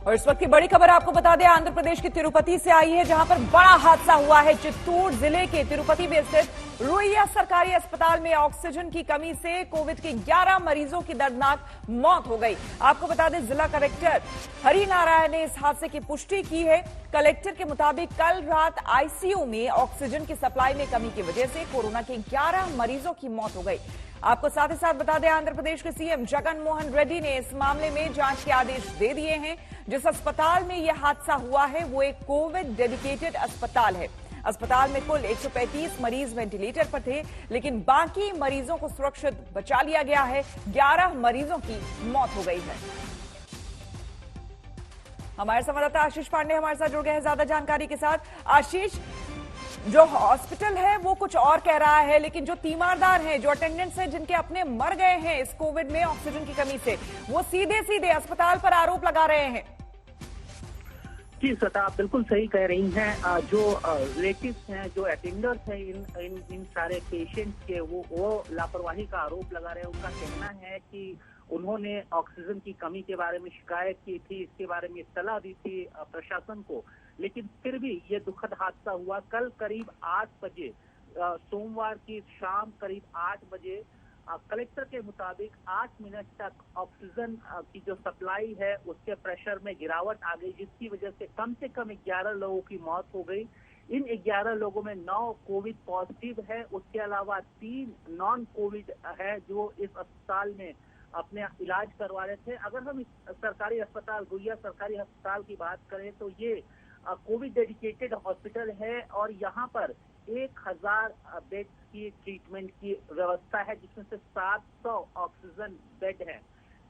और इस वक्त की बड़ी खबर आपको बता दें, आंध्र प्रदेश की तिरुपति से आई है, जहां पर बड़ा हादसा हुआ है। चित्तूर जिले के तिरुपति में स्थित रुइया सरकारी अस्पताल में ऑक्सीजन की कमी से कोविड के 11 मरीजों की दर्दनाक मौत हो गई। आपको बता दें, जिला कलेक्टर हरि नारायण ने इस हादसे की पुष्टि की है। कलेक्टर के मुताबिक कल रात आईसीयू में ऑक्सीजन की सप्लाई में कमी की वजह से कोरोना के 11 मरीजों की मौत हो गई। आपको साथ ही साथ बता दें, आंध्र प्रदेश के सीएम जगन मोहन रेड्डी ने इस मामले में जांच के आदेश दे दिए हैं। जिस अस्पताल में यह हादसा हुआ है वो एक कोविड डेडिकेटेड अस्पताल है। अस्पताल में कुल 135 मरीज वेंटिलेटर पर थे, लेकिन बाकी मरीजों को सुरक्षित बचा लिया गया है। 11 मरीजों की मौत हो गई है। हमारे संवाददाता आशीष पांडे हमारे साथ जुड़ गए हैं ज्यादा जानकारी के साथ। आशीष, जो हॉस्पिटल है वो कुछ और कह रहा है, लेकिन जो तीमारदार हैं, जो अटेंडेंट्स हैं, जिनके अपने मर गए हैं इस कोविड में ऑक्सीजन की कमी से, वो सीधे सीधे अस्पताल पर आरोप लगा रहे हैं। जी श्वेता, आप बिल्कुल सही कह रही हैं। जो रिलेटिव्स हैं, जो अटेंडर्स हैं इन सारे पेशेंट्स के, वो लापरवाही का आरोप लगा रहे हैं। उनका कहना है कि उन्होंने ऑक्सीजन की कमी के बारे में शिकायत की थी, इसके बारे में सलाह दी थी प्रशासन को, लेकिन फिर भी ये दुखद हादसा हुआ। कल करीब 8 बजे, सोमवार की शाम करीब 8 बजे कलेक्टर के मुताबिक 8 मिनट तक ऑक्सीजन की जो सप्लाई है उसके प्रेशर में गिरावट आ गई, जिसकी वजह से कम 11 लोगों की मौत हो गई। इन 11 लोगों में 9 कोविड पॉजिटिव है, उसके अलावा 3 नॉन कोविड है जो इस अस्पताल में अपने इलाज करवा रहे थे। अगर हम इस सरकारी अस्पताल, रुइया सरकारी अस्पताल की बात करें तो ये कोविड डेडिकेटेड हॉस्पिटल है और यहाँ पर 1000 बेड्स की ट्रीटमेंट की व्यवस्था है, जिसमें से 700 ऑक्सीजन बेड है।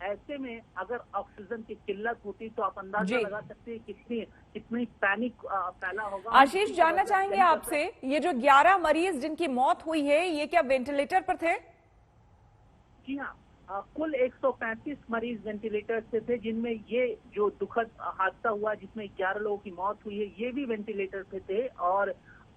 ऐसे में अगर ऑक्सीजन की किल्लत होती तो आप अंदाजा लगा सकते हैं कितनी पैनिक फैला होगा। आशीष, जानना चाहेंगे आपसे, ये जो 11 मरीज जिनकी मौत हुई है, ये क्या वेंटिलेटर पर थे? जी हाँ, कुल 135 मरीज वेंटिलेटर से थे, जिनमें ये जो दुखद हादसा हुआ जिसमें 11 लोगों की मौत हुई है, ये भी वेंटिलेटर पे थे। और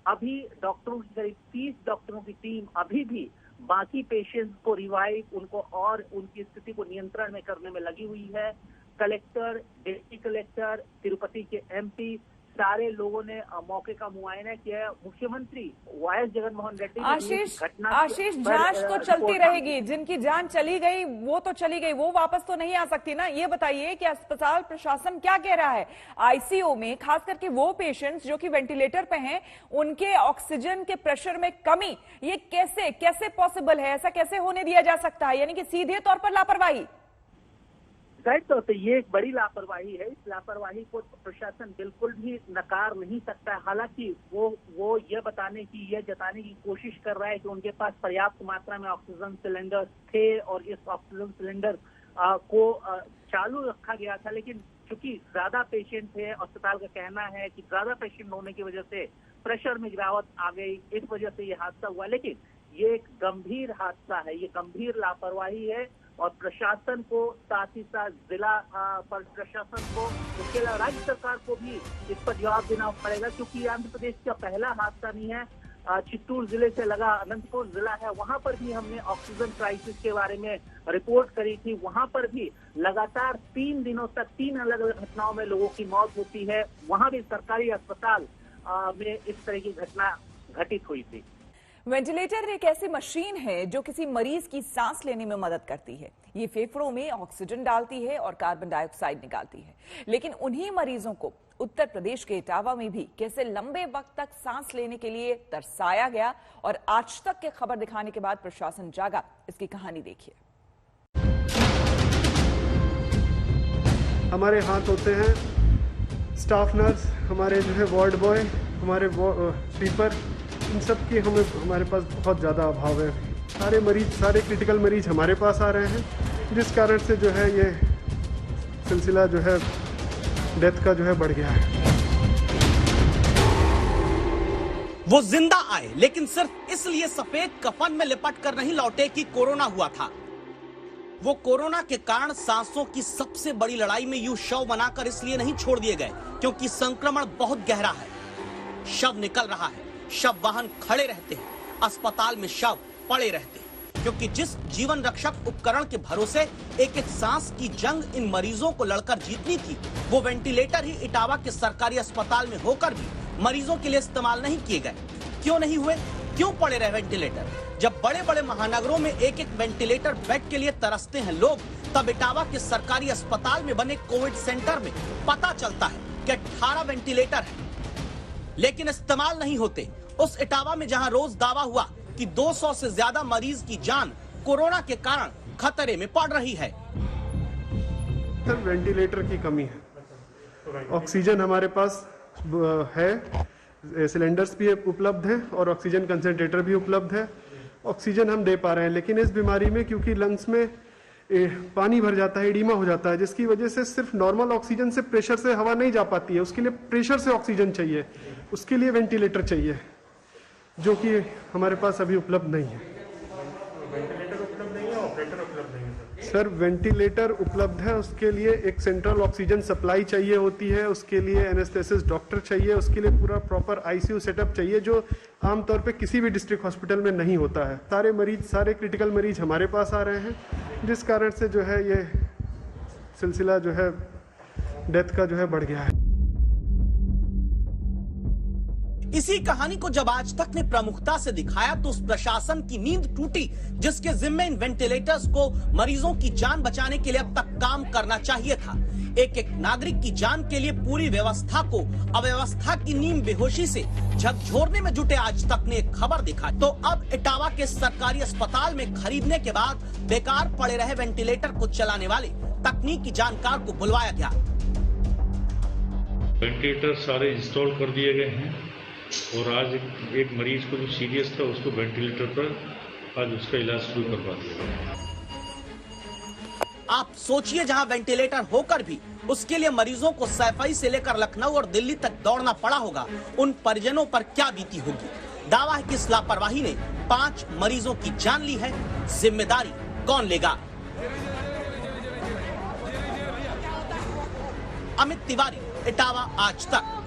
अभी डॉक्टरों की करीब 30 डॉक्टरों की टीम अभी भी बाकी पेशेंट्स को रिवाइव, उनको और उनकी स्थिति को नियंत्रण में करने में लगी हुई है। कलेक्टर, डिप्टी कलेक्टर, तिरुपति के एमपी, सारे लोगों ने मौके का मुआयना किया। मुख्यमंत्री वाईएस जगन मोहन रेड्डी आशीष, जांच तो चलती रहेगी। जिनकी जान चली गई वो तो चली गई, वो वापस तो नहीं आ सकती ना। ये बताइए कि अस्पताल प्रशासन क्या कह रहा है? आईसीयू में खास करके वो पेशेंट्स जो कि वेंटिलेटर पे हैं, उनके ऑक्सीजन के प्रेशर में कमी, ये कैसे पॉसिबल है? ऐसा कैसे होने दिया जा सकता है? यानी कि सीधे तौर पर लापरवाही। जाहिर तौर पे ये एक बड़ी लापरवाही है। इस लापरवाही को प्रशासन बिल्कुल भी नकार नहीं सकता। हालांकि वो ये जताने की कोशिश कर रहा है कि उनके पास पर्याप्त मात्रा में ऑक्सीजन सिलेंडर थे और इस ऑक्सीजन सिलेंडर को चालू रखा गया था, लेकिन चूंकि ज्यादा पेशेंट थे, अस्पताल का कहना है कि ज्यादा पेशेंट होने की वजह से प्रेशर में गिरावट आ गई, इस वजह से ये हादसा हुआ। लेकिन ये एक गंभीर हादसा है, ये गंभीर लापरवाही है और प्रशासन को, साथ ही साथ जिला प्रशासन को, उसके अलावा राज्य सरकार को भी इस पर जवाब देना पड़ेगा, क्योंकि आंध्र प्रदेश का पहला हादसा नहीं है। चित्तूर जिले से लगा अनंतपुर जिला है, वहां पर भी हमने ऑक्सीजन क्राइसिस के बारे में रिपोर्ट करी थी। वहां पर भी लगातार 3 दिनों तक 3 अलग अलग घटनाओं में लोगों की मौत होती है। वहां भी सरकारी अस्पताल में इस तरह की घटना घटित हुई थी। वेंटिलेटर एक ऐसी मशीन है जो किसी मरीज की सांस लेने में मदद करती है। ये फेफड़ों में ऑक्सीजन डालती है और कार्बन डाइऑक्साइड निकालती है। लेकिन उन्हीं मरीजों को उत्तर प्रदेश के इटावा में भी कैसे लंबे वक्त तक सांस लेने के लिए तरसाया गया और आज तक के खबर दिखाने के बाद प्रशासन जागा, इसकी कहानी देखिए। हमारे हाथ होते हैं स्टाफ नर्स, हमारे जो है वार्ड बॉय, हमारे स्वीपर, इन सब की हमारे पास बहुत ज़्यादा अभाव है। सारे क्रिटिकल मरीज हमारे पास आ रहे हैं, जिस कारण से जो है ये सिलसिला जो है डेथ का जो है बढ़ गया है। वो जिंदा आए, लेकिन सिर्फ इसलिए सफेद कफन में लिपट कर नहीं लौटे कि कोरोना हुआ था। वो कोरोना के कारण सांसों की सबसे बड़ी लड़ाई में यूं शव बनाकर इसलिए नहीं छोड़ दिए गए क्योंकि संक्रमण बहुत गहरा है। शव निकल रहा है, शव वाहन खड़े रहते हैं, अस्पताल में शव पड़े रहते हैं। क्योंकि जिस जीवन रक्षक उपकरण के भरोसे एक एक सांस की जंग इन मरीजों को लड़कर जीतनी थी, वो वेंटिलेटर ही इटावा के सरकारी अस्पताल में होकर भी मरीजों के लिए इस्तेमाल नहीं किए गए। क्यों नहीं हुए? क्यों पड़े रहे वेंटिलेटर? जब बड़े बड़े महानगरों में एक एक वेंटिलेटर बेड के लिए तरसते हैं लोग, तब इटावा के सरकारी अस्पताल में बने कोविड सेंटर में पता चलता है कि 18 वेंटिलेटर है, लेकिन इस्तेमाल नहीं होते। उस इटावा में जहां रोज दावा हुआ कि 200 से ज्यादा मरीज की जान कोरोना के कारण खतरे में पड़ रही है। सर, वेंटिलेटर की कमी है। ऑक्सीजन हमारे पास है, सिलेंडर्स भी उपलब्ध हैं और ऑक्सीजन कंसंट्रेटर भी उपलब्ध है। ऑक्सीजन हम दे पा रहे हैं, लेकिन इस बीमारी में क्योंकि लंग्स में पानी भर जाता है, एडिमा हो जाता है, जिसकी वजह से सिर्फ नॉर्मल ऑक्सीजन से प्रेशर से हवा नहीं जा पाती है। उसके लिए प्रेशर से ऑक्सीजन चाहिए, उसके लिए वेंटिलेटर चाहिए, जो कि हमारे पास अभी उपलब्ध नहीं है। वेंटिलेटर उपलब्ध नहीं है, ऑपरेटर उपलब्ध नहीं है सर, वेंटिलेटर उपलब्ध है, उसके लिए एक सेंट्रल ऑक्सीजन सप्लाई चाहिए होती है, उसके लिए एनेस्थेसिस डॉक्टर चाहिए, उसके लिए पूरा प्रॉपर आईसीयू सेटअप चाहिए, जो आमतौर पे किसी भी डिस्ट्रिक्ट हॉस्पिटल में नहीं होता है। सारे क्रिटिकल मरीज हमारे पास आ रहे हैं, जिस कारण से जो है ये सिलसिला जो है डेथ का जो है बढ़ गया है। इसी कहानी को जब आज तक ने प्रमुखता से दिखाया तो उस प्रशासन की नींद टूटी जिसके जिम्मे इन वेंटिलेटर्स को मरीजों की जान बचाने के लिए अब तक काम करना चाहिए था। एक एक नागरिक की जान के लिए पूरी व्यवस्था को अव्यवस्था की नीम बेहोशी से झकझोरने में जुटे आज तक ने एक खबर दिखा। तो अब इटावा के सरकारी अस्पताल में खरीदने के बाद बेकार पड़े रहे वेंटिलेटर को चलाने वाले तकनीकी जानकार को बुलवाया गया। वेंटिलेटर सारे इंस्टॉल कर दिए गए हैं और आज एक मरीज को जो सीरियस था उसको वेंटिलेटर पर आज उसका इलाज शुरू करवा दिया गया। आप सोचिए, जहां वेंटिलेटर होकर भी उसके लिए मरीजों को सैफई से लेकर लखनऊ और दिल्ली तक दौड़ना पड़ा होगा, उन परिजनों पर क्या बीती होगी। दावा है कि इस लापरवाही ने 5 मरीजों की जान ली है। जिम्मेदारी कौन लेगा? अमित तिवारी, इटावा, आज तक।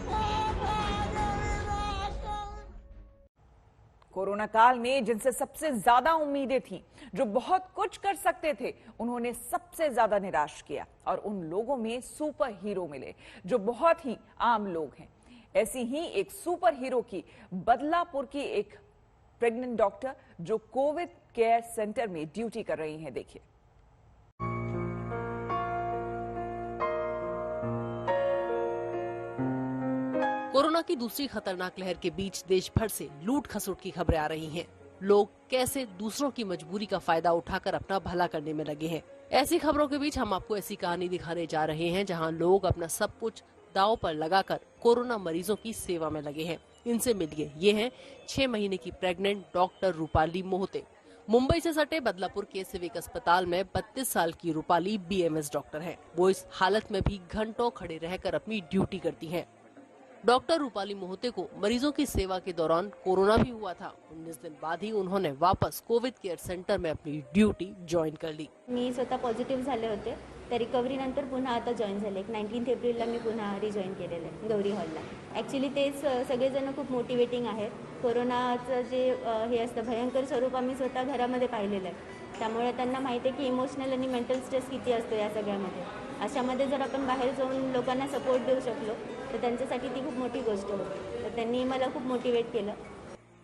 कोरोना काल में जिनसे सबसे ज्यादा उम्मीदें थी, जो बहुत कुछ कर सकते थे, उन्होंने सबसे ज्यादा निराश किया। और उन लोगों में सुपर हीरो मिले जो बहुत ही आम लोग हैं। ऐसी ही एक सुपर हीरो की बदलापुर की एक प्रेग्नेंट डॉक्टर जो कोविड केयर सेंटर में ड्यूटी कर रही हैं। देखिए। कोरोना की दूसरी खतरनाक लहर के बीच देश भर से लूट खसुट की खबरें आ रही हैं। लोग कैसे दूसरों की मजबूरी का फायदा उठाकर अपना भला करने में लगे हैं। ऐसी खबरों के बीच हम आपको ऐसी कहानी दिखाने जा रहे हैं जहां लोग अपना सब कुछ दांव पर लगाकर कोरोना मरीजों की सेवा में लगे हैं। इनसे मिलिए, ये हैं 6 महीने की प्रेग्नेंट डॉक्टर रूपाली मोहते। मुंबई से सटे बदलापुर के सिविक अस्पताल में 32 साल की रूपाली BMS डॉक्टर हैं। वो इस हालत में भी घंटों खड़े रहकर अपनी ड्यूटी करती हैं। डॉक्टर रूपाली मोहते को मरीजों की सेवा के दौरान कोरोना भी हुआ था। 19 दिन बाद ही उन्होंने वापस कोविड केयर सेंटर में अपनी ड्यूटी जॉइन कर ली। मी स्वतः पॉझिटिव्ह झाले होते, तर रिकव्हरी नंतर पुन्हा आता जॉईन झाले। 19 एप्रिलला मी पुन्हा रिजॉईन केलेलं आहे गौरी हॉलला। ॲक्च्युली ते सगळेजण खूप मोटिवेटिंग आहेत। कोरोनाचं जे हे असतं भयंकर स्वरूप आम्ही स्वतः घरामध्ये पाहिलेलं आहे, त्यामुळे त्यांना माहिती आहे की इमोशनल आणि मेंटल स्ट्रेस किती असतो या सगळ्यामध्ये। अशामध्ये जर आपण बाहेर जाऊन लोकांना सपोर्ट देऊ शकलो तर त्यांच्यासाठी ती खूप मोठी गोष्ट होती। तर त्यांनी मला खूप मोटिवेट केलं।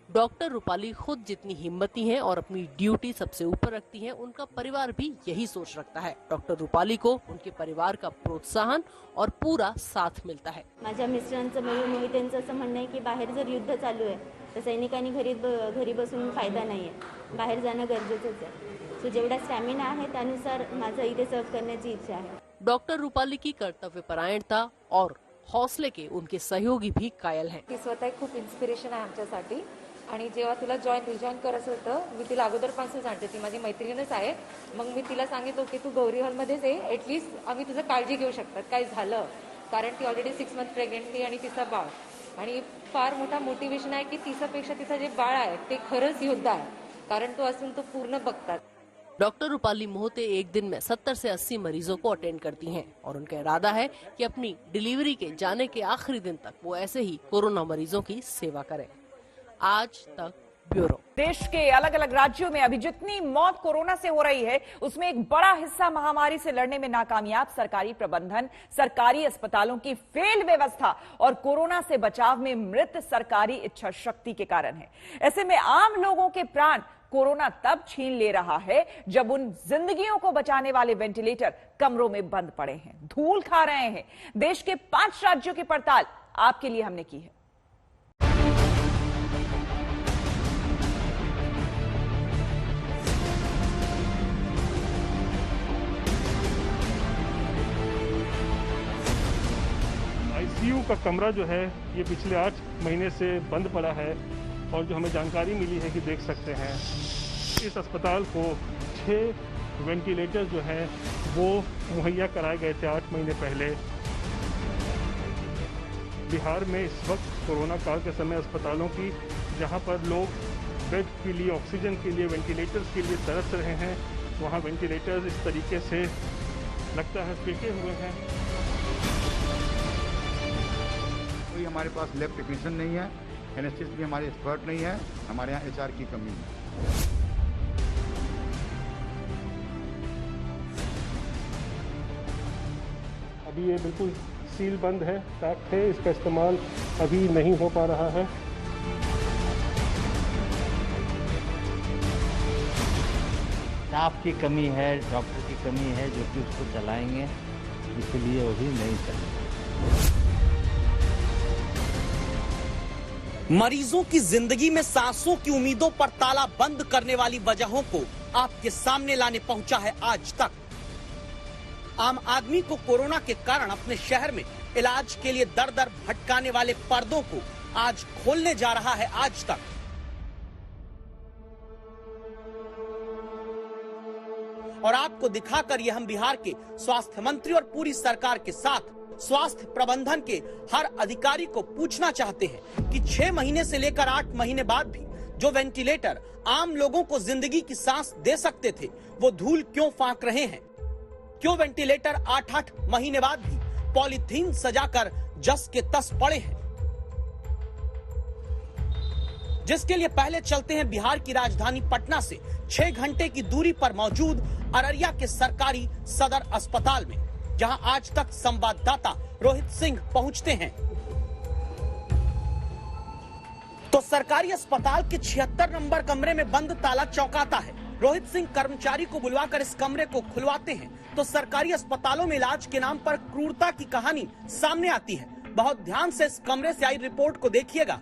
डॉक्टर रूपाली खुद जितनी हिम्मती हैं और अपनी ड्यूटी सबसे ऊपर रखती हैं, उनका परिवार भी यही सोच रखता है। डॉक्टर रूपाली को उनके परिवार का प्रोत्साहन और पूरा साथ मिलता है। माझ्या मिस्टरांचं मोहितेंचं असं म्हणणं आहे की बाहेर जर युद्ध चालू आहे तर सैनिकांनी घरी बसून फायदा नाही आहे, बाहेर जाणं गरजेचंच आहे। सो जेवढा स्टॅमिना आहे त्यानुसार माझं इथे सर्व करण्याची इच्छा आहे। डॉक्टर रूपाली की कर्तव्यपरायणता और हौसले के उनके सहयोगी भी कायल हैं। ती स्वतः खूप इन्स्पिरेशन आहे आमच्यासाठी आणि जेव्हा तिला रिजॉइन करायचं होतं, मी तिला अगोदरपासून जाणते, ती माझी मैत्रीणच आहे। मग मी तिला सांगितलं की तू गौरी हॉलमध्येच आहे, ॲटलिस्ट आम्ही तुझं काळजी घेऊ शकतात काय झालं, कारण ती ऑलरेडी 6 मंथ प्रेग्नेंट आणि तिचा बाळ, आणि फार मोठा मोटिवेशन आहे की तिच्यापेक्षा तिचं जे बाळ आहे ते खरंच योद्धा आहे, कारण तो असून तो पूर्ण बघतात। डॉक्टर रूपाली मोहते एक दिन में 70 से 80 मरीजों को अटेंड करती हैं और उनका इरादा है कि अपनी डिलीवरी के जाने के आखिरी दिन तक वो ऐसे ही कोरोना मरीजों की सेवा करें। आज तक ब्यूरो। देश के अलग अलग राज्यों में अभी जितनी मौत कोरोना से हो रही है, उसमें एक बड़ा हिस्सा महामारी से लड़ने में नाकामयाब सरकारी प्रबंधन, सरकारी अस्पतालों की फेल व्यवस्था और कोरोना से बचाव में मृत सरकारी इच्छा शक्ति के कारण है। ऐसे में आम लोगों के प्राण कोरोना तब छीन ले रहा है जब उन जिंदगियों को बचाने वाले वेंटिलेटर कमरों में बंद पड़े हैं, धूल खा रहे हैं। देश के 5 राज्यों की पड़ताल आपके लिए हमने की है। आईसीयू का कमरा जो है ये पिछले 8 महीने से बंद पड़ा है और जो हमें जानकारी मिली है कि देख सकते हैं इस अस्पताल को 6 वेंटिलेटर जो हैं वो मुहैया कराए गए थे 8 महीने पहले। बिहार में इस वक्त कोरोना काल के समय अस्पतालों की जहां पर लोग बेड के लिए, ऑक्सीजन के लिए, वेंटिलेटर्स के लिए तरस रहे हैं, वहां वेंटिलेटर्स इस तरीके से लगता है फेंके हुए हैं। कोई हमारे पास लैब टेक्नीशियन नहीं है, एनेस्थिसिस्ट भी हमारे एक्सपर्ट नहीं है, हमारे यहाँ एचआर की कमी है। अभी ये बिल्कुल सील बंद है, पैक है, इसका इस्तेमाल अभी नहीं हो पा रहा है। स्टाफ की कमी है, डॉक्टर की कमी है, जो कि उसको चलाएंगे, इसलिए वो भी नहीं चलेगा। मरीजों की जिंदगी में सांसों की उम्मीदों पर ताला बंद करने वाली वजहों को आपके सामने लाने पहुंचा है आज तक। आम आदमी को कोरोना के कारण अपने शहर में इलाज के लिए दर दर भटकाने वाले पर्दों को आज खोलने जा रहा है आज तक। और आपको दिखाकर ये हम बिहार के स्वास्थ्य मंत्री और पूरी सरकार के साथ स्वास्थ्य प्रबंधन के हर अधिकारी को पूछना चाहते हैं कि 6 महीने से लेकर 8 महीने बाद भी जो वेंटिलेटर आम लोगों को जिंदगी की सांस दे सकते थे, वो धूल क्यों फांक रहे हैं? क्यों वेंटिलेटर 8-8 महीने बाद भी पॉलीथीन सजाकर जस के तस पड़े हैं? जिसके लिए पहले चलते हैं बिहार की राजधानी पटना से 6 घंटे की दूरी पर मौजूद अररिया के सरकारी सदर अस्पताल में, जहां आज तक संवाददाता रोहित सिंह पहुंचते हैं। तो सरकारी अस्पताल के 76 नंबर कमरे में बंद ताला चौंकाता है। रोहित सिंह कर्मचारी को बुलवाकर इस कमरे को खुलवाते हैं तो सरकारी अस्पतालों में इलाज के नाम पर क्रूरता की कहानी सामने आती है। बहुत ध्यान से इस कमरे से आई रिपोर्ट को देखिएगा,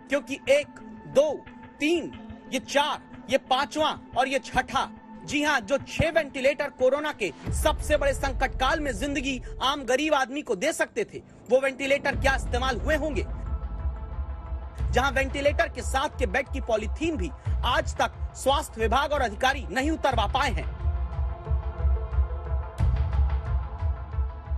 क्योंकि 1, 2, 3, ये 4, ये 5वां और ये 6ठा, जी हां, जो 6 वेंटिलेटर कोरोना के सबसे बड़े संकट काल में जिंदगी आम गरीब आदमी को दे सकते थे, वो वेंटिलेटर क्या इस्तेमाल हुए होंगे? जहां वेंटिलेटर के साथ के बेड की पॉलीथीन भी आज तक स्वास्थ्य विभाग और अधिकारी नहीं उतरवा पाए हैं।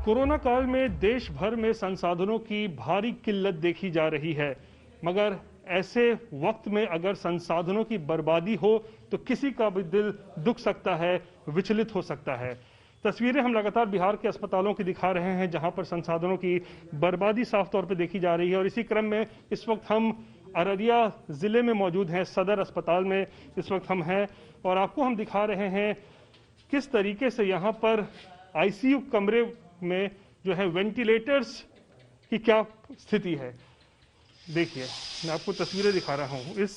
कोरोना काल में देश भर में संसाधनों की भारी किल्लत देखी जा रही है, मगर ऐसे वक्त में अगर संसाधनों की बर्बादी हो तो किसी का भी दिल दुख सकता है, विचलित हो सकता है। तस्वीरें हम लगातार बिहार के अस्पतालों की दिखा रहे हैं जहां पर संसाधनों की बर्बादी साफ तौर पर देखी जा रही है। और इसी क्रम में इस वक्त हम अररिया जिले में मौजूद हैं, सदर अस्पताल में इस वक्त हम हैं और आपको हम दिखा रहे हैं किस तरीके से यहाँ पर आईसीयू कमरे में जो है वेंटिलेटर्स की क्या स्थिति है। देखिए, मैं आपको तस्वीरें दिखा रहा हूँ। इस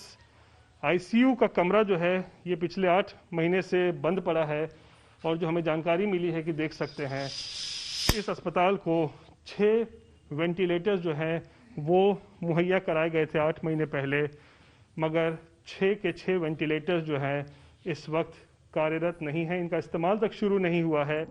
आईसीयू का कमरा जो है ये पिछले 8 महीने से बंद पड़ा है और जो हमें जानकारी मिली है कि देख सकते हैं इस अस्पताल को 6 वेंटिलेटर्स जो हैं वो मुहैया कराए गए थे 8 महीने पहले, मगर 6 के 6 वेंटिलेटर्स जो हैं इस वक्त कार्यरत नहीं है, इनका इस्तेमाल तक शुरू नहीं हुआ है।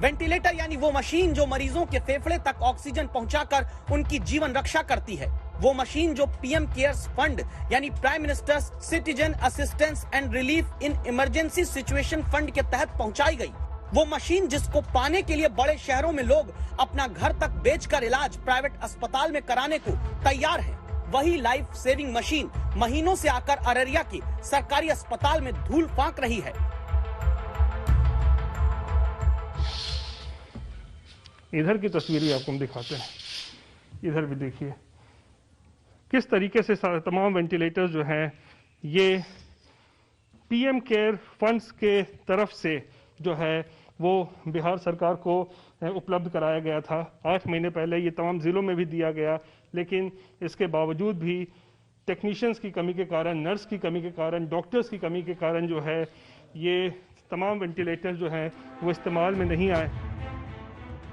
वेंटिलेटर यानी वो मशीन जो मरीजों के फेफड़े तक ऑक्सीजन पहुंचाकर उनकी जीवन रक्षा करती है। वो मशीन जो पीएम केयर्स फंड यानी prime ministers citizen assistance and relief in emergency situation fund के तहत पहुंचाई गई। वो मशीन जिसको पाने के लिए बड़े शहरों में लोग अपना घर तक बेचकर इलाज प्राइवेट अस्पताल में कराने को तैयार हैं। वही लाइफ सेविंग मशीन महीनों से आकर अररिया के सरकारी अस्पताल में धूल फांक रही है। इधर की तस्वीरें आपको हम दिखाते हैं, इधर भी देखिए किस तरीके से तमाम वेंटिलेटर्स जो हैं ये पीएम केयर फंड्स के तरफ से जो है वो बिहार सरकार को उपलब्ध कराया गया था। 8 महीने पहले ये तमाम ज़िलों में भी दिया गया, लेकिन इसके बावजूद भी टेक्नीशियंस की कमी के कारण, नर्स की कमी के कारण, डॉक्टर्स की कमी के कारण जो है ये तमाम वेंटिलेटर्स जो हैं वो इस्तेमाल में नहीं आए।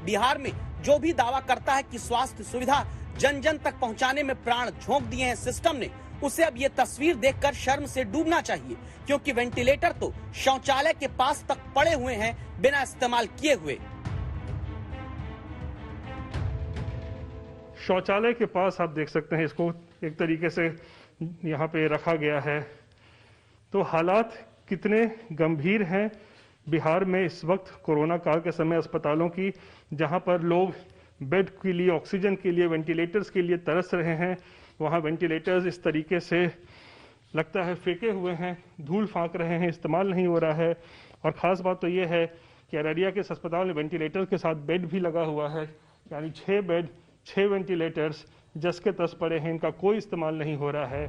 बिहार में जो भी दावा करता है कि स्वास्थ्य सुविधा जन जन तक पहुंचाने में प्राण झोंक दिए हैं सिस्टम ने, उसे अब ये तस्वीर देखकर शर्म से डूबना चाहिए, क्योंकि वेंटिलेटर तो शौचालय के पास तक पड़े हुए हैं बिना इस्तेमाल किए हुए। शौचालय के पास आप देख सकते हैं इसको एक तरीके से यहाँ पे रखा गया है। तो हालात कितने गंभीर हैं बिहार में इस वक्त कोरोना काल के समय अस्पतालों की, जहाँ पर लोग बेड के लिए, ऑक्सीजन के लिए, वेंटिलेटर्स के लिए तरस रहे हैं। वहाँ वेंटिलेटर्स इस तरीके से लगता है फेंके हुए हैं, धूल फांक रहे हैं, इस्तेमाल नहीं हो रहा है। और ख़ास बात तो ये है कि अररिया के इस अस्पताल में वेंटिलेटर के साथ बेड भी लगा हुआ है, यानी 6 बेड 6 वेंटिलेटर्स जस के तस पड़े हैं, इनका कोई इस्तेमाल नहीं हो रहा है।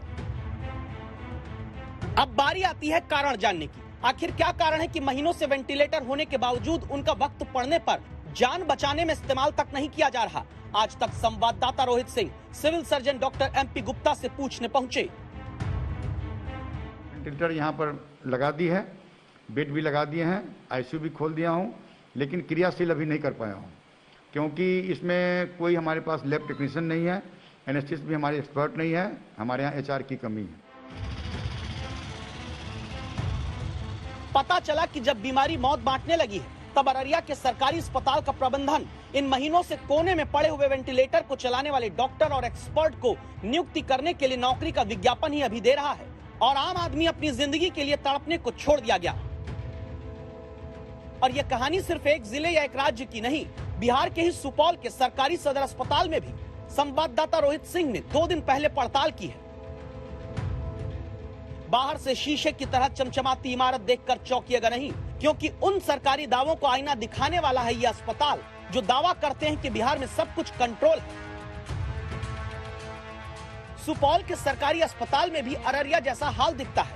अब बारी आती है कारण जानने की। आखिर क्या कारण है कि महीनों से वेंटिलेटर होने के बावजूद उनका वक्त पड़ने पर जान बचाने में इस्तेमाल तक नहीं किया जा रहा। आज तक संवाददाता Rohit Singh civil surgeon doctor MP Gupta से पूछने पहुंचे। वेंटिलेटर यहाँ पर लगा दी है, बेड भी लगा दिए हैं, ICU भी खोल दिया हूँ, लेकिन क्रियाशील अभी नहीं कर पाया हूँ, क्योंकि इसमें कोई हमारे पास लैब टेक्नीशियन नहीं है, एनेस्थिसिस्ट भी हमारे एक्सपर्ट नहीं है, हमारे यहाँ HR की कमी है। पता चला कि जब बीमारी मौत बांटने लगी है, तब अररिया के सरकारी अस्पताल का प्रबंधन इन महीनों से कोने में पड़े हुए वेंटिलेटर को चलाने वाले डॉक्टर और एक्सपर्ट को नियुक्ति करने के लिए नौकरी का विज्ञापन ही अभी दे रहा है, और आम आदमी अपनी जिंदगी के लिए तड़पने को छोड़ दिया गया। और ये कहानी सिर्फ एक जिले या एक राज्य की नहीं, बिहार के ही सुपौल के सरकारी सदर अस्पताल में भी संवाददाता रोहित सिंह ने 2 दिन पहले पड़ताल की है। बाहर से शीशे की तरह चमचमाती इमारत देखकर चौंकिएगा नहीं, क्योंकि उन सरकारी दावों को आईना दिखाने वाला है ये अस्पताल, जो दावा करते हैं कि बिहार में सब कुछ कंट्रोल है। सुपौल के सरकारी अस्पताल में भी अररिया जैसा हाल दिखता है,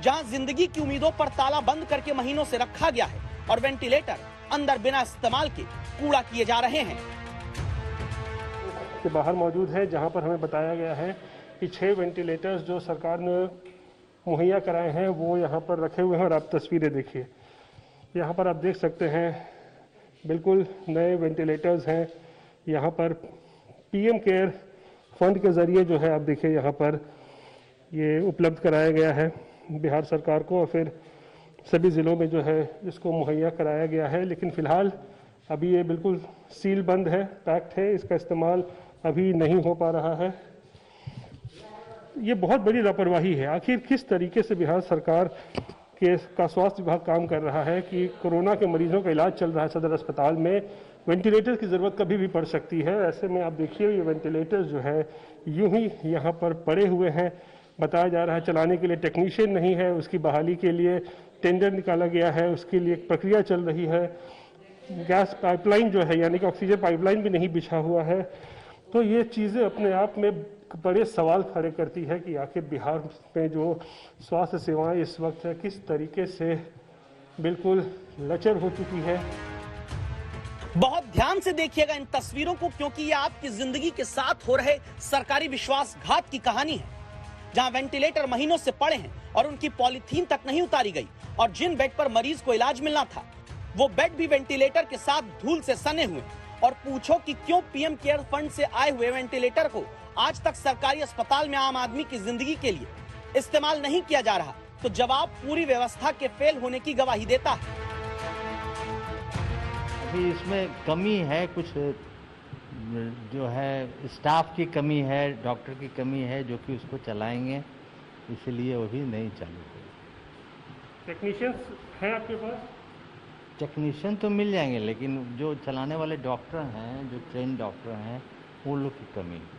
जहां जिंदगी की उम्मीदों पर ताला बंद करके महीनों से रखा गया है और वेंटिलेटर अंदर बिना इस्तेमाल के कूड़ा किए जा रहे हैं। के बाहर मौजूद है, जहां पर हमें बताया गया है कि 6 वेंटिलेटर्स जो सरकार ने मुहैया कराए हैं वो यहाँ पर रखे हुए हैं। और आप तस्वीरें देखिए, यहाँ पर आप देख सकते हैं बिल्कुल नए वेंटिलेटर्स हैं। यहाँ पर पीएम केयर फंड के ज़रिए जो है आप देखिए यहाँ पर ये उपलब्ध कराया गया है बिहार सरकार को, और फिर सभी ज़िलों में जो है इसको मुहैया कराया गया है। लेकिन फ़िलहाल अभी ये बिल्कुल सील बंद है, पैक्ड है, इसका इस्तेमाल अभी नहीं हो पा रहा है। ये बहुत बड़ी लापरवाही है। आखिर किस तरीके से बिहार सरकार का स्वास्थ्य विभाग काम कर रहा है कि कोरोना के मरीजों का इलाज चल रहा है सदर अस्पताल में, वेंटिलेटर की ज़रूरत कभी भी पड़ सकती है। ऐसे में आप देखिए ये वेंटिलेटर्स जो है यूं ही यहाँ पर पड़े हुए हैं। बताया जा रहा है चलाने के लिए टेक्नीशियन नहीं है, उसकी बहाली के लिए टेंडर निकाला गया है, उसके लिए एक प्रक्रिया चल रही है। गैस पाइपलाइन जो है यानी कि ऑक्सीजन पाइपलाइन भी नहीं बिछा हुआ है। तो ये चीज़ें अपने आप में बड़े सवाल खड़े करती है कि आखिर बिहार में जो स्वास्थ्य सेवाएं इस वक्त है किस तरीके से बिल्कुल लचर हो चुकी है। बहुत ध्यान से देखिएगा इन तस्वीरों को, क्योंकि ये आपकी जिंदगी के साथ हो रहे सरकारी विश्वासघात की कहानी है, जहां वेंटिलेटर महीनों से पड़े हैं और उनकी पॉलीथीन तक नहीं उतारी गई, और जिन बेड पर मरीज को इलाज मिलना था वो बेड भी वेंटिलेटर के साथ धूल से सने हुए। और पूछो कि क्यों पीएम केयर फंड से आए हुए वेंटिलेटर को आज तक सरकारी अस्पताल में आम आदमी की जिंदगी के लिए इस्तेमाल नहीं किया जा रहा, तो जवाब पूरी व्यवस्था के फेल होने की गवाही देता है। अभी इसमें कमी है, कुछ जो है स्टाफ की कमी है, डॉक्टर की कमी है, जो कि उसको चलाएंगे, इसलिए वो भी नहीं चालू है। टेक्नीशियंस हैं आपके पास? टेक्नीशियन तो मिल जाएंगे, लेकिन जो चलाने वाले डॉक्टर हैं, जो ट्रेन डॉक्टर हैं, वो लोग की कमी है।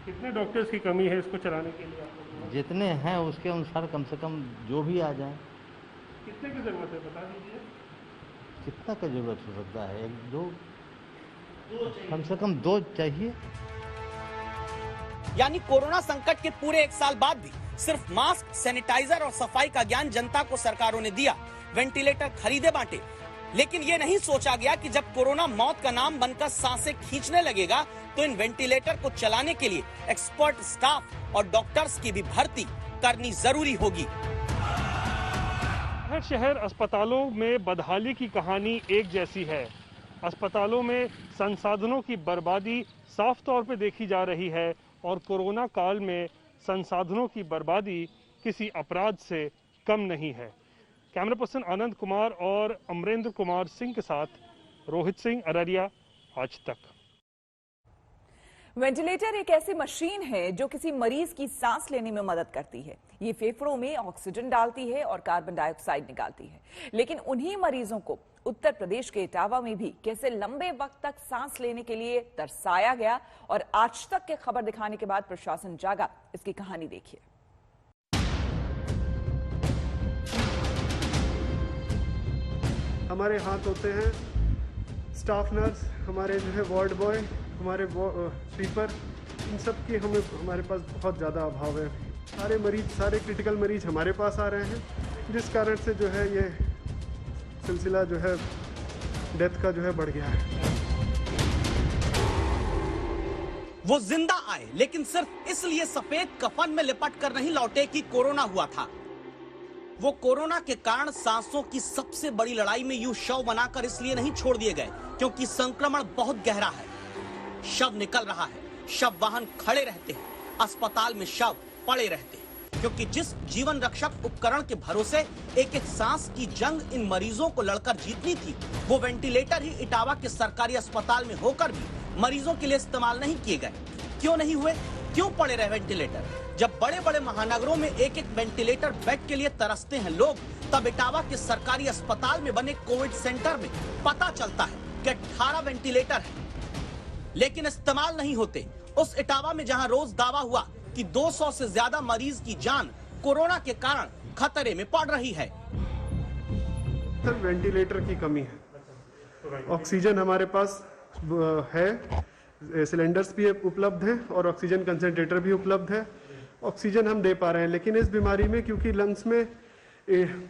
कितने डॉक्टर्स की कमी है इसको चलाने के लिए? जितने हैं उसके अनुसार कम से कम जो भी आ जाए। कितने की ज़रूरत है बता दीजिए। कितना का जरूरत हो सकता है? 1 2 कम से कम 2 चाहिए। यानी कोरोना संकट के पूरे 1 साल बाद भी सिर्फ मास्क, सैनिटाइजर और सफाई का ज्ञान जनता को सरकारों ने दिया, वेंटिलेटर खरीदे बांटे, लेकिन ये नहीं सोचा गया कि जब कोरोना मौत का नाम बनकर सांसें खींचने लगेगा तो इन वेंटिलेटर को चलाने के लिए एक्सपर्ट स्टाफ और डॉक्टर्स की भी भर्ती करनी जरूरी होगी। हर शहर अस्पतालों में बदहाली की कहानी एक जैसी है। अस्पतालों में संसाधनों की बर्बादी साफ तौर पे देखी जा रही है और कोरोना काल में संसाधनों की बर्बादी किसी अपराध से कम नहीं है। कैमरा पर्सन आनंद कुमार और अमरेंद्र कुमार सिंह के साथ रोहित सिंह, अररिया, आज तक। वेंटिलेटर एक ऐसी मशीन है जो किसी मरीज की सांस लेने में मदद करती है। ये फेफड़ों में ऑक्सीजन डालती है और कार्बन डाइऑक्साइड निकालती है। लेकिन उन्हीं मरीजों को उत्तर प्रदेश के इटावा में भी कैसे लंबे वक्त तक सांस लेने के लिए तरसाया गया और आज तक के खबर दिखाने के बाद प्रशासन जागा, इसकी कहानी देखिए। हमारे हाथ होते हैं स्टाफ नर्स, हमारे जो है वार्ड बॉय, हमारे स्वीपर, इन सब की हमारे पास बहुत ज़्यादा अभाव है। सारे मरीज, सारे क्रिटिकल मरीज हमारे पास आ रहे हैं, जिस कारण से जो है ये सिलसिला जो है डेथ का जो है बढ़ गया है। वो जिंदा आए लेकिन सिर्फ इसलिए सफेद कफन में लिपट कर नहीं लौटे कि कोरोना हुआ था। वो कोरोना के कारण सांसों की सबसे बड़ी लड़ाई में यूं शव बनाकर इसलिए नहीं छोड़ दिए गए क्योंकि संक्रमण बहुत गहरा है। शव निकल रहा है, शव वाहन खड़े रहते हैं, अस्पताल में शव पड़े रहते हैं, क्योंकि जिस जीवन रक्षक उपकरण के भरोसे एक एक सांस की जंग इन मरीजों को लड़कर जीतनी थी, वो वेंटिलेटर ही इटावा के सरकारी अस्पताल में होकर भी मरीजों के लिए इस्तेमाल नहीं किए गए। क्यों नहीं हुए? क्यों पड़े रहे वेंटिलेटर? जब बड़े बड़े महानगरों में एक एक वेंटिलेटर बेड के लिए तरसते हैं लोग, तब इटावा के सरकारी अस्पताल में बने कोविड सेंटर में पता चलता है कि 18 वेंटिलेटर है, लेकिन इस्तेमाल नहीं होते। उस इटावा में जहां रोज दावा हुआ कि 200 से ज्यादा मरीज की जान कोरोना के कारण खतरे में पड़ रही है। सर, वेंटिलेटर की कमी है। ऑक्सीजन हमारे पास है, सिलेंडर्स भी उपलब्ध हैं और ऑक्सीजन कंसंट्रेटर भी उपलब्ध है। ऑक्सीजन हम दे पा रहे हैं, लेकिन इस बीमारी में क्योंकि लंग्स में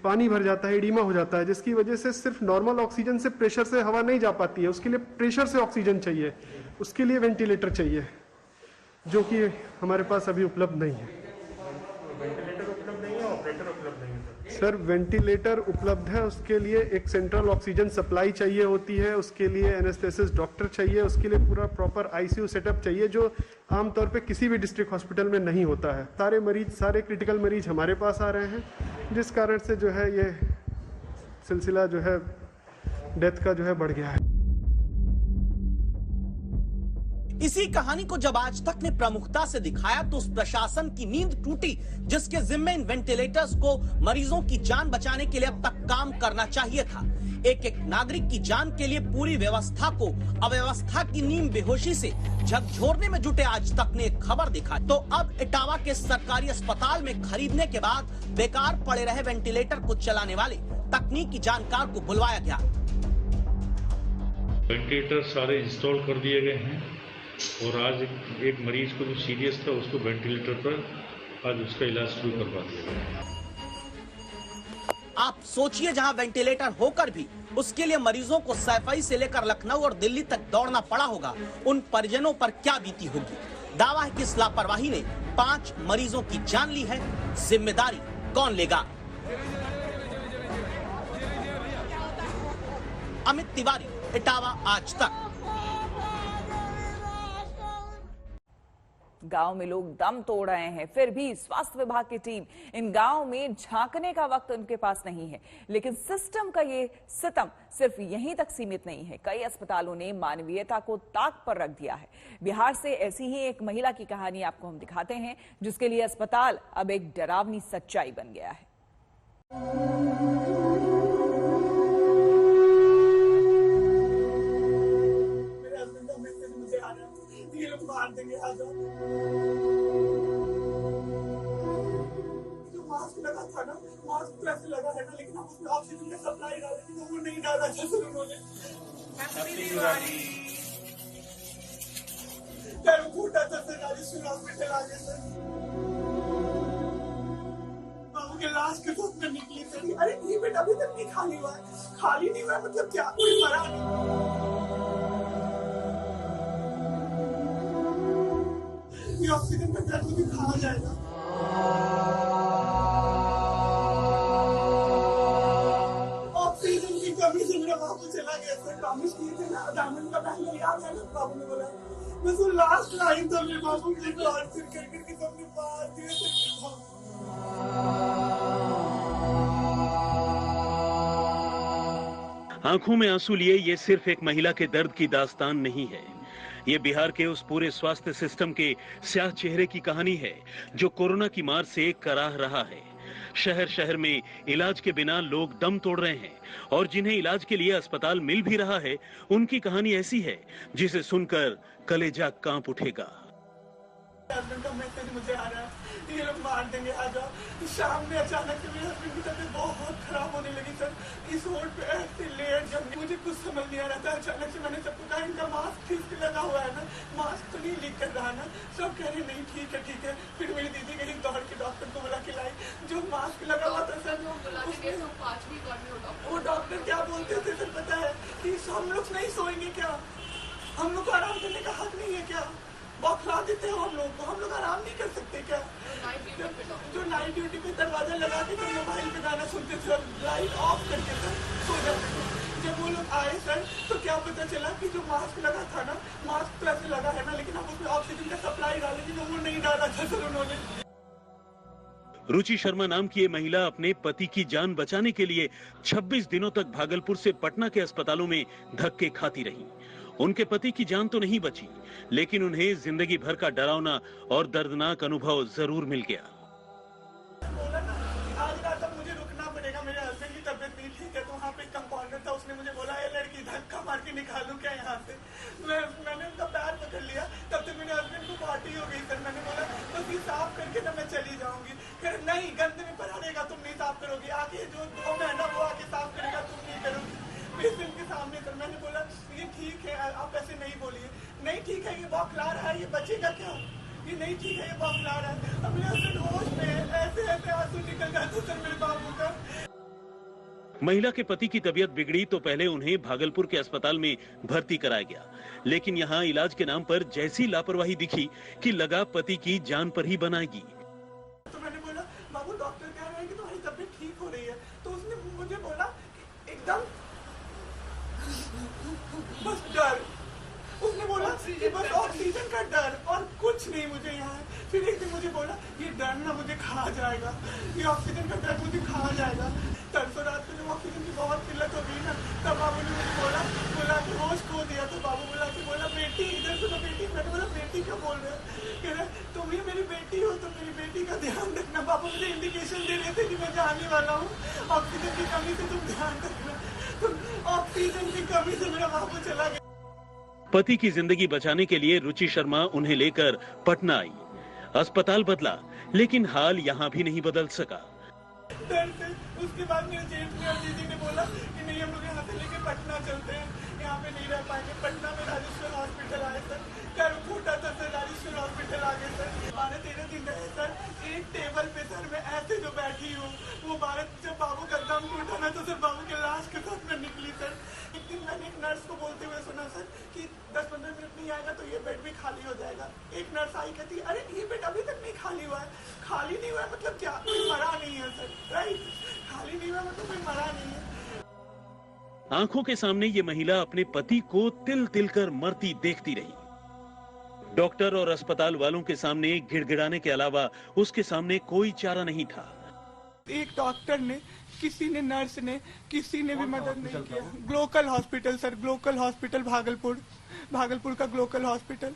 पानी भर जाता है, एडिमा हो जाता है, जिसकी वजह से सिर्फ नॉर्मल ऑक्सीजन से प्रेशर से हवा नहीं जा पाती है। उसके लिए प्रेशर से ऑक्सीजन चाहिए, उसके लिए वेंटिलेटर चाहिए, जो कि हमारे पास अभी उपलब्ध नहीं है। वेंटिलेटर उपलब्ध नहीं है, ऑपरेटर उपलब्ध नहीं है सर। वेंटिलेटर उपलब्ध है, उसके लिए एक सेंट्रल ऑक्सीजन सप्लाई चाहिए होती है, उसके लिए एनेस्थेसिस डॉक्टर चाहिए, उसके लिए पूरा प्रॉपर आईसीयू सेटअप चाहिए, जो आमतौर पे किसी भी डिस्ट्रिक्ट हॉस्पिटल में नहीं होता है। सारे मरीज, सारे क्रिटिकल मरीज हमारे पास आ रहे हैं, जिस कारण से जो है ये सिलसिला जो है डेथ का जो है बढ़ गया है। इसी कहानी को जब आज तक ने प्रमुखता से दिखाया तो उस प्रशासन की नींद टूटी जिसके जिम्मे इन वेंटिलेटर्स को मरीजों की जान बचाने के लिए अब तक काम करना चाहिए था। एक एक नागरिक की जान के लिए पूरी व्यवस्था को अव्यवस्था की नीम बेहोशी से झकझोरने में जुटे आज तक ने एक खबर दिखा। तो अब इटावा के सरकारी अस्पताल में खरीदने के बाद बेकार पड़े रहे वेंटिलेटर को चलाने वाले तकनीकी जानकार को बुलवाया गया। वेंटिलेटर सारे इंस्टॉल कर दिए गए हैं और आज एक मरीज को जो सीरियस था उसको वेंटिलेटर पर आज उसका इलाज शुरू करवा दिया गया। आप सोचिए, जहां वेंटिलेटर होकर भी उसके लिए मरीजों को सैफई से लेकर लखनऊ और दिल्ली तक दौड़ना पड़ा होगा, उन परिजनों पर क्या बीती होगी। दावा है कि इस लापरवाही ने 5 मरीजों की जान ली है, जिम्मेदारी कौन लेगा? अमित तिवारी, इटावा, आज तक। गांव में लोग दम तोड़ रहे हैं, फिर भी स्वास्थ्य विभाग की टीम इन गांव में झांकने का वक्त उनके पास नहीं है। लेकिन सिस्टम का ये सितम सिर्फ यहीं तक सीमित नहीं है। कई अस्पतालों ने मानवीयता को ताक पर रख दिया है। बिहार से ऐसी ही एक महिला की कहानी आपको हम दिखाते हैं, जिसके लिए अस्पताल अब एक डरावनी सच्चाई बन गया है। मार देंगे, जो मास्क लगा था ना, मास्क तो ऐसे लगा है ना, लेकिन हम उसमें ऑक्सीजन का सप्लाई डाले थे, वो नहीं डाला जैसे उन्होंने। फूटा था सरकारी हॉस्पिटल आ गए सर। बाबू के लाश के साथ में निकली सर। अरे ये बेड अभी तक नहीं खाली हुआ है। खाली नहीं हुआ मतलब क्या, कोई मरा नहीं। ये ऑक्सीजन का दर्द भी खा जाएगा। ऑक्सीजन की कमी से मेरा बाबू चला गया सर। प्रॉमिस किए थे ना, डायमंड का बैंगल याद है ना, बाबू ने बोला बस वो लास्ट लाइन था मेरे बाबू के लिए। और फिर करके सबने मार दिया सर। आंखों में आंसू लिए ये सिर्फ एक महिला के दर्द की दास्तान नहीं है, ये बिहार के उस पूरे स्वास्थ्य सिस्टम के स्याह चेहरे की कहानी है जो कोरोना की मार से कराह रहा है। शहर शहर में इलाज के बिना लोग दम तोड़ रहे हैं और जिन्हें इलाज के लिए अस्पताल मिल भी रहा है, उनकी कहानी ऐसी है जिसे सुनकर कलेजा कांप उठेगा। हस्बैंड का मैसेज मुझे आ रहा है, ये लोग मार देंगे, आ जाओ। शाम में अचानक से मेरे हस्बैंड की तबीयत बहुत खराब होने लगी सर। इस रोड पे ऐसे लेट, जब मुझे कुछ समझ नहीं आ रहा था, अचानक से मैंने सबको कहा इनका मास्क ठीक से लगा हुआ है ना, मास्क तो नहीं लीक कर रहा ना। सब कह रहे नहीं ठीक है ठीक है। फिर मेरी दीदी गई दौड़ के डॉक्टर को बुला के लाई, जो मास्क लगा हुआ था सर। वो डॉक्टर क्या बोलते थे सर पता है कि हम लोग नहीं सोएंगे क्या, हम लोग को आराम करने का हक नहीं है क्या, बौखला देते हो हम लोग को, हम लोग आराम नहीं कर सकते क्या। जो नाइट ड्यूटी पे दरवाजा लगा के तो मोबाइल पे गाना सुनते थे और लाइट ऑफ करके सर सो जाते थे। जब वो लोग आए सर तो क्या पता चला कि जो मास्क लगा था ना, मास्क तो ऐसे लगा है ना, लेकिन हम उसमें ऑक्सीजन का सप्लाई डाले, लेकिन वो नहीं डाला था सर उन्होंने। रुचि शर्मा नाम की ये महिला अपने पति की जान बचाने के लिए 26 दिनों तक भागलपुर से पटना के अस्पतालों में धक्के खाती रही। उनके पति की जान तो नहीं बची, लेकिन उन्हें जिंदगी भर का डरावना और दर्दनाक अनुभव जरूर मिल गया। आज रात तक मुझे रुकना पड़ेगा, मेरे हस्बैंड की तबीयत नहीं ठीक है। तो वहाँ पे कंपाउंडर था, उसने मुझे बोला ये लड़की धक्का मार के निकालूं क्या यहाँ से। मैंने उनका पैर पकड़ लिया, तब तक मेरे हस्बैंड को पार्टी हो गई सर। मैंने बोला बस ये साफ करके ना मैं चली जाऊंगी। फिर नहीं, गंदे में पड़ा रहेगा, तुम नहीं साफ करोगी, आगे जो 2 महीना वो आके साफ करेगा, तुम नहीं करोगी पेशेंट के सामने सर। मैंने बोला ये ठीक है, आप ऐसे नहीं बोलिए। नहीं ठीक है, ये बौखला रहा है, ये बचेगा क्या, ये नहीं ठीक है, ये बौखला रहा है। अब मेरे हस्बैंड होश में ऐसे ऐसे आंसू निकल जाते सर मेरे बाबू का। महिला के पति की तबीयत बिगड़ी तो पहले उन्हें भागलपुर के अस्पताल में भर्ती कराया गया, लेकिन यहाँ इलाज के नाम पर जैसी लापरवाही दिखी कि लगा पति की जान पर ही बनाएगी। तो मैंने बोला बाबू डॉक्टर कह रहे हैं कि तुम्हारी तबीयत ठीक हो रही है। तो उसने मुझे बोला एकदम बस डर, उसने बोला कि बस ऑक्सीजन का डर और कुछ नहीं मुझे यहाँ। फिर एक दिन मुझे बोला ये डर ना मुझे खा जाएगा, ये ऑक्सीजन का डर मुझे खा जाएगा। तरसों रात को जब ऑक्सीजन की बहुत किल्लत हो गई ना, तब बाबू ने मुझे बोला कि होश खो दिया। तो बाबू बोला बेटी इधर सुनो बेटी। मैंने बोला बेटी क्या बोल रहे हो, कह रहे तुम ही मेरी बेटी हो तो मेरी बेटी का ध्यान रखना। बाबू मुझे इंडिकेशन दे रहे थे कि मैं जाने वाला हूँ, ऑक्सीजन की कमी से तुम ध्यान रखना। तो ऑक्सीजन की कमी से मेरा बाबू चला गया। पति की जिंदगी बचाने के लिए रुचि शर्मा उन्हें लेकर पटना आई। अस्पताल बदला, लेकिन हाल यहाँ भी नहीं बदल सका। उसके बाद मेरे जेठ में और दीदी ने बोला कि नहीं हम लोग यहाँ से लेके पटना चलते हैं, यहाँ पे नहीं रह पाएंगे। पटना में राजेश्वर हॉस्पिटल आए सर, घर फूटा था सर, राजेश्वर हॉस्पिटल आ गए सर। 12-13 दिन रहे सर, एक टेबल पे सर मैं ऐसे जो बैठी हूँ, वो जब बाबू का दम टूटा ना तो सर बाबू के लाश के साथ में निकली सर। एक दिन मैंने एक नर्स को बोलते हुए सुना सर कि 10-15 मिनट नहीं आएगा तो ये बेड भी खाली हो जाएगा। एक नर्स आई कहती अरे ये बेड अभी तक नहीं खाली हुआ है। खाली नहीं हुआ है मतलब क्या, कोई मरा नहीं है सर, राइट। खाली नहीं हुआ मतलब कोई मरा नहीं है। आंखों के सामने ये महिला अपने पति को तिल तिल कर मरती देखती रही। डॉक्टर और अस्पताल वालों के सामने गिड़गिड़ाने के अलावा उसके सामने कोई चारा नहीं था। एक डॉक्टर ने, किसी ने, नर्स ने, किसी ने भी मदद नहीं किया। Glocal hospital sir, Glocal hospital Bhagalpur का ग्लोकल हॉस्पिटल।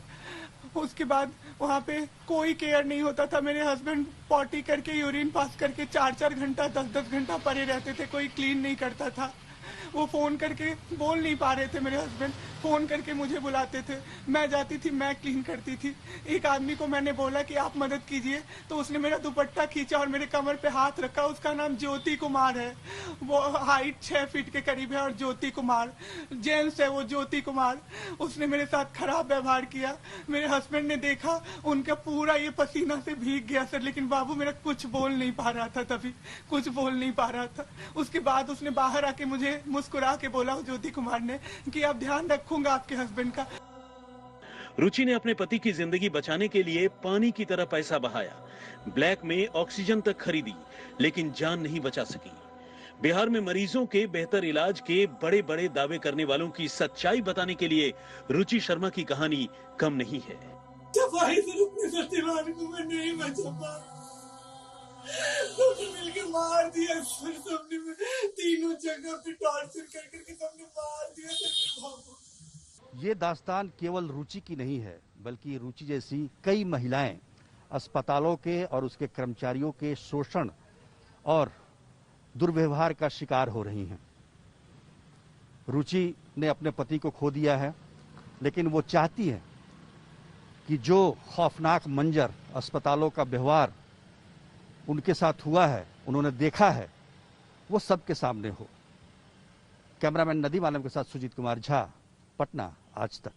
उसके बाद वहाँ पे कोई केयर नहीं होता था। मेरे हस्बैंड पॉटी करके यूरिन पास करके 4-4 घंटा 10-10 घंटा पड़े रहते थे, कोई क्लीन नहीं करता था। वो फ़ोन करके बोल नहीं पा रहे थे। मेरे हस्बैंड फ़ोन करके मुझे बुलाते थे, मैं जाती थी, मैं क्लीन करती थी। एक आदमी को मैंने बोला कि आप मदद कीजिए, तो उसने मेरा दुपट्टा खींचा और मेरे कमर पे हाथ रखा। उसका नाम ज्योति कुमार है, वो हाइट 6 फीट के करीब है, और ज्योति कुमार जेंट्स है, वो ज्योति कुमार। उसने मेरे साथ खराब व्यवहार किया। मेरे हस्बैंड ने देखा, उनका पूरा ये पसीना से भीग गया सर, लेकिन बाबू मेरा कुछ बोल नहीं पा रहा था, तभी कुछ बोल नहीं पा रहा था। उसके बाद उसने बाहर आके मुझे मुस्कुरा के बोला, ज्योति कुमार ने, कि आप ध्यान रखूंगा आपके हस्बैंड का। रुचि ने अपने पति की जिंदगी बचाने के लिए पानी की तरह पैसा बहाया, ब्लैक में ऑक्सीजन तक खरीदी, लेकिन जान नहीं बचा सकी। बिहार में मरीजों के बेहतर इलाज के बड़े बड़े दावे करने वालों की सच्चाई बताने के लिए रुचि शर्मा की कहानी कम नहीं है। सफाई से अपने सत्यवान को मैं नहीं बचा पा, सबने मिलके मार दिया सर, सबने तीनों जगह पे टॉर्चर करके सबने मार दिया सर बाबू। ये दास्तान केवल रुचि की नहीं है, बल्कि रुचि जैसी कई महिलाएं अस्पतालों के और उसके कर्मचारियों के शोषण और दुर्व्यवहार का शिकार हो रही हैं। रुचि ने अपने पति को खो दिया है, लेकिन वो चाहती है कि जो खौफनाक मंजर अस्पतालों का व्यवहार उनके साथ हुआ है, उन्होंने देखा है, वो सबके सामने हो। कैमरामैन नदीम आलम के साथ सुजीत कुमार झा, पटना, आज तक।